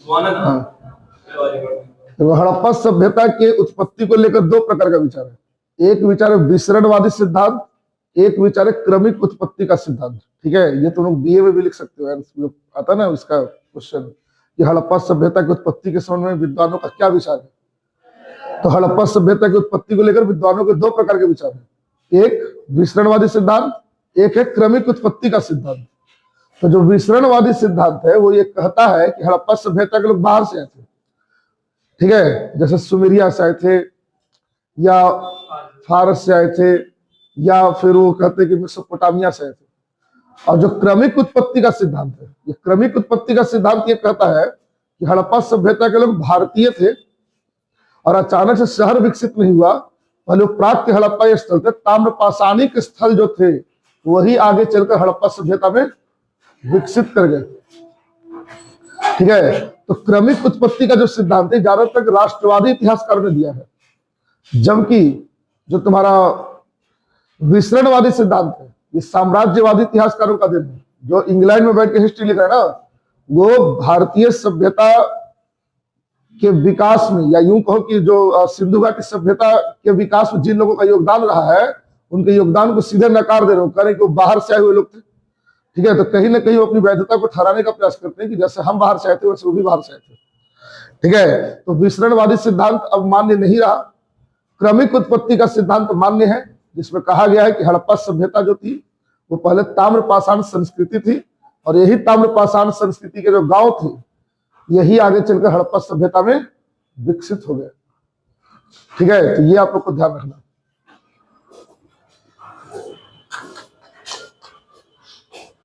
हाँ, तो हड़प्पा सभ्यता के उत्पत्ति को लेकर दो प्रकार का विचार है। एक विचार है विसरणवादी सिद्धांत, एक विचार है क्रमिक उत्पत्ति का सिद्धांत। ठीक है, ये तुम लोग बीए में भी लिख सकते हो यार, आता ना इसका क्वेश्चन कि हड़प्पा सभ्यता की उत्पत्ति के संबंध में विद्वानों का क्या विचार है। तो हड़प्पा सभ्यता की उत्पत्ति को लेकर विद्वानों के दो प्रकार के विचार है, एक विसरणवादी सिद्धांत, एक है क्रमिक उत्पत्ति का सिद्धांत। तो जो विसरणवादी सिद्धांत है वो ये कहता है कि हड़प्पा सभ्यता के लोग बाहर से आए थे। ठीक है, जैसे सुमेरिया से आए थे या फारस से आए थे, या फिर वो कहते हैं कि मेसोपोटामिया से आए थे। और जो क्रमिक उत्पत्ति का सिद्धांत है, ये क्रमिक उत्पत्ति का सिद्धांत ये कहता है कि हड़प्पा सभ्यता के लोग भारतीय थे और अचानक से शहर विकसित नहीं हुआ, पहले प्राग के हड़प्पा स्थल थे, ताम्रपाषाणिक स्थल जो थे वही आगे चलकर हड़प्पा सभ्यता में विकसित कर गए। ठीक है, तो क्रमिक उत्पत्ति का जो सिद्धांत है ज्यादातर राष्ट्रवादी इतिहासकारों ने दिया है, जबकि जो तुम्हारा विसरणवादी सिद्धांत है ये साम्राज्यवादी इतिहासकारों का दिन है। जो इंग्लैंड में बैठ के हिस्ट्री लिख रहे हैं ना, वो भारतीय सभ्यता के विकास में, या यूं कहो कि जो सिंधु घाटी सभ्यता के विकास में जिन लोगों का योगदान रहा है उनके योगदान को सीधे नकार दे रहे हो, कह रहे कि वो बाहर से आए हुए लोग थे। ठीक है, तो कहीं ना कहीं वो अपनी वैधता को ठहराने का प्रयास करते हैं कि जैसे हम बाहर से आए थे वैसे वो भी बाहर से आए थे। ठीक है, तो विसरणवादी सिद्धांत अब मान्य नहीं रहा, क्रमिक उत्पत्ति का सिद्धांत मान्य है, जिसमें कहा गया है कि हड़प्पा सभ्यता जो थी वो पहले ताम्रपाषाण संस्कृति थी, और यही ताम्रपाषाण संस्कृति के जो गांव थे यही आगे चलकर हड़प्पा सभ्यता में विकसित हो गए। ठीक है, तो ये आप लोग को ध्यान रखना।